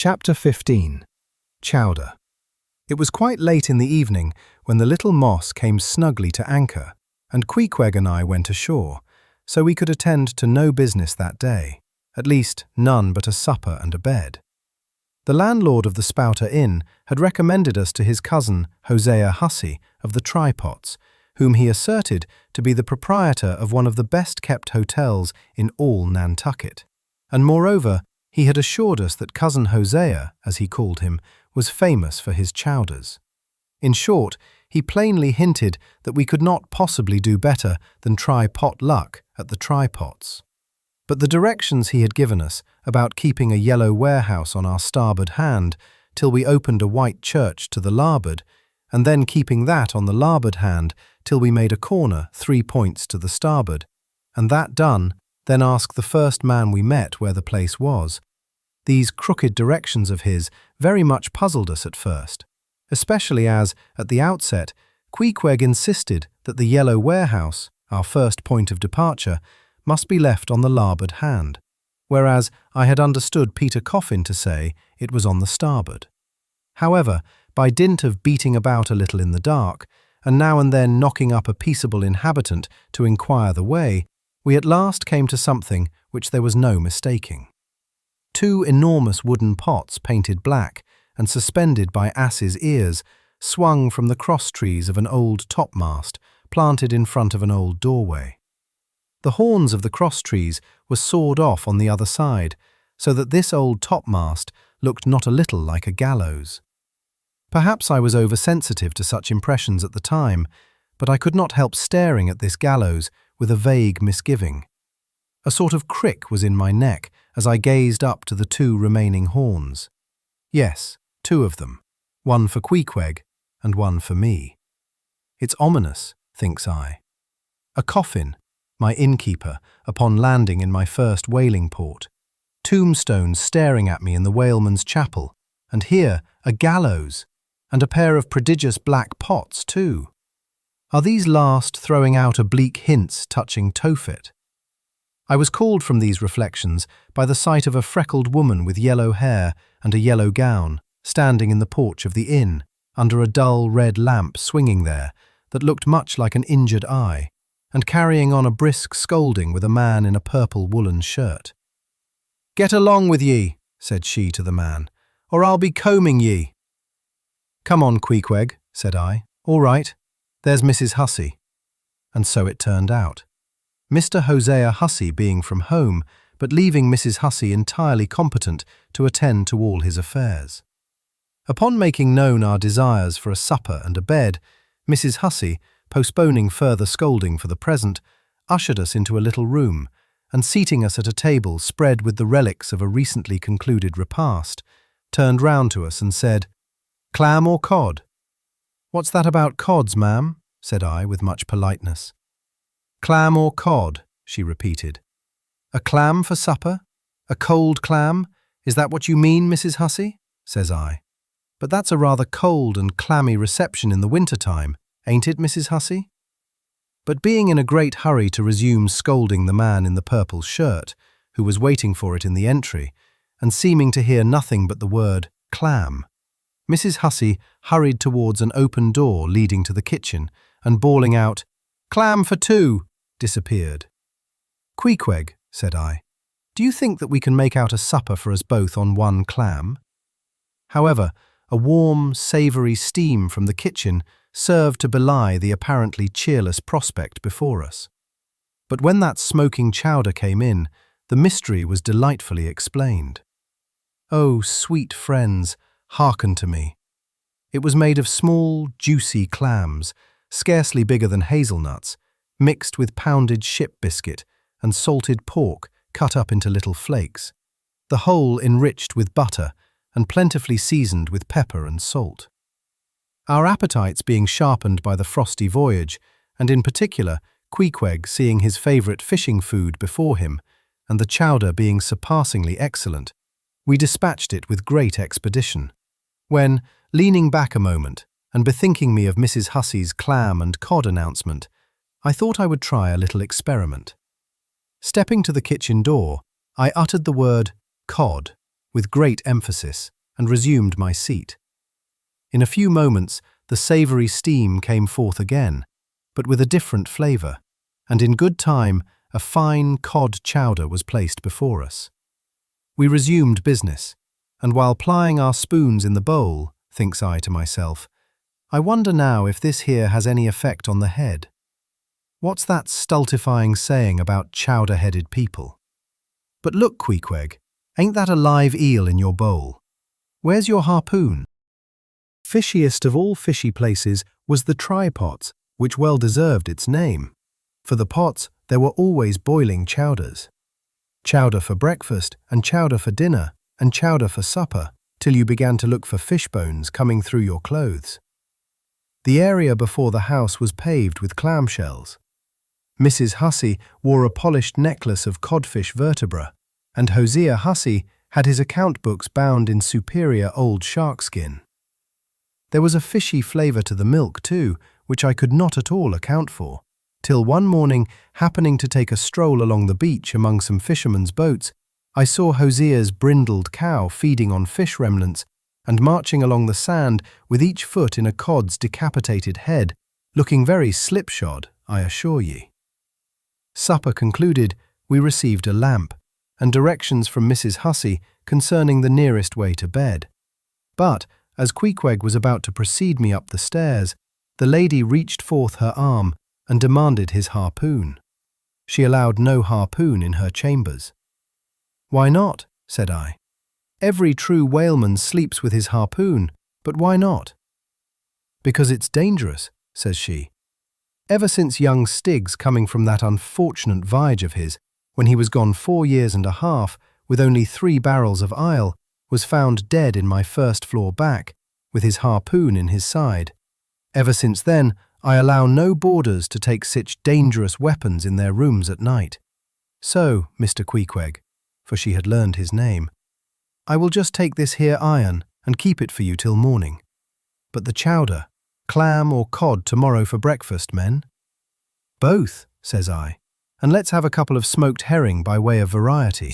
Chapter 15. Chowder. It was quite late in the evening when the little moss came snugly to anchor, and Queequeg and I went ashore, so we could attend to no business that day, at least none but a supper and a bed. The landlord of the Spouter Inn had recommended us to his cousin Hussey of the Trypots, whom he asserted to be the proprietor of one of the best-kept hotels in all Nantucket, and moreover, he had assured us that cousin Hosea, as he called him, was famous for his chowders. In short, he plainly hinted that we could not possibly do better than try pot luck at the Trypots. But the directions he had given us about keeping a yellow warehouse on our starboard hand till we opened a white church to the larboard, and then keeping that on the larboard hand till we made a corner 3 points to the starboard, and that done, then ask the first man we met where the place was. These crooked directions of his very much puzzled us at first, especially as, at the outset, Queequeg insisted that the yellow warehouse, our first point of departure, must be left on the larboard hand, whereas I had understood Peter Coffin to say it was on the starboard. However, by dint of beating about a little in the dark, and now and then knocking up a peaceable inhabitant to inquire the way, we at last came to something which there was no mistaking. 2 enormous wooden pots painted black and suspended by asses' ears swung from the cross-trees of an old topmast planted in front of an old doorway. The horns of the cross-trees were sawed off on the other side, so that this old topmast looked not a little like a gallows. Perhaps I was oversensitive to such impressions at the time, but I could not help staring at this gallows with a vague misgiving. A sort of crick was in my neck as I gazed up to the 2 remaining horns. Yes, 2 of them, one for Queequeg and one for me. It's ominous, thinks I. A coffin, my innkeeper, upon landing in my first whaling port. Tombstones staring at me in the whaleman's chapel, and here a gallows, and a pair of prodigious black pots too. Are these last throwing out oblique hints touching Tophet? I was called from these reflections by the sight of a freckled woman with yellow hair and a yellow gown, standing in the porch of the inn, under a dull red lamp swinging there that looked much like an injured eye, and carrying on a brisk scolding with a man in a purple woolen shirt. "Get along with ye," said she to the man, "or I'll be combing ye." "Come on, Queequeg," said I. "All right. There's Mrs. Hussey." And so it turned out. Mr. Hussey being from home, but leaving Mrs. Hussey entirely competent to attend to all his affairs. Upon making known our desires for a supper and a bed, Mrs. Hussey, postponing further scolding for the present, ushered us into a little room, and seating us at a table spread with the relics of a recently concluded repast, turned round to us and said, "Clam or cod?" "What's that about cods, ma'am?" said I with much politeness. "Clam or cod," she repeated. "A clam for supper? A cold clam? Is that what you mean, Mrs. Hussey?" says I. "But that's a rather cold and clammy reception in the winter-time, ain't it, Mrs. Hussey?" But being in a great hurry to resume scolding the man in the purple shirt, who was waiting for it in the entry, and seeming to hear nothing but the word clam, Mrs. Hussey hurried towards an open door leading to the kitchen, and bawling out, "Clam for 2, disappeared. "Queequeg," said I, "do you think that we can make out a supper for us both on 1 clam?" However, a warm, savoury steam from the kitchen served to belie the apparently cheerless prospect before us. But when that smoking chowder came in, the mystery was delightfully explained. Oh, sweet friends, hearken to me. It was made of small, juicy clams, scarcely bigger than hazelnuts, mixed with pounded ship biscuit and salted pork cut up into little flakes, the whole enriched with butter and plentifully seasoned with pepper and salt. Our appetites being sharpened by the frosty voyage, and in particular Queequeg seeing his favourite fishing food before him, and the chowder being surpassingly excellent, we dispatched it with great expedition, when, leaning back a moment and bethinking me of Mrs. Hussey's clam and cod announcement, I thought I would try a little experiment. Stepping to the kitchen door, I uttered the word cod with great emphasis, and resumed my seat. In a few moments, the savoury steam came forth again, but with a different flavour, and in good time, a fine cod chowder was placed before us. We resumed business, and while plying our spoons in the bowl, thinks I to myself, I wonder now if this here has any effect on the head. What's that stultifying saying about chowder-headed people? But look, Queequeg, ain't that a live eel in your bowl? Where's your harpoon? Fishiest of all fishy places was the try-pot, which well deserved its name. For the pots, there were always boiling chowders. Chowder for breakfast, and chowder for dinner, and chowder for supper, till you began to look for fish bones coming through your clothes. The area before the house was paved with clamshells. Mrs. Hussey wore a polished necklace of codfish vertebra, and Hosea Hussey had his account books bound in superior old shark skin. There was a fishy flavour to the milk, too, which I could not at all account for, till one morning, happening to take a stroll along the beach among some fishermen's boats, I saw Hosea's brindled cow feeding on fish remnants and marching along the sand with each foot in a cod's decapitated head, looking very slipshod, I assure ye. Supper concluded, we received a lamp, and directions from Mrs. Hussey concerning the nearest way to bed. But, as Queequeg was about to precede me up the stairs, the lady reached forth her arm and demanded his harpoon. She allowed no harpoon in her chambers. "Why not?" said I. "Every true whaleman sleeps with his harpoon, but why not?" "Because it's dangerous," says she. "Ever since young Stiggs coming from that unfortunate voyage of his, when he was gone 4 years and a half, with only 3 barrels of ile, was found dead in my first-floor back, with his harpoon in his side. Ever since then, I allow no boarders to take such dangerous weapons in their rooms at night. So, Mr. Queequeg," for she had learned his name, "I will just take this here iron and keep it for you till morning. But the chowder, clam or cod tomorrow for breakfast, men?" "Both," says I, "and let's have a couple of smoked herring by way of variety."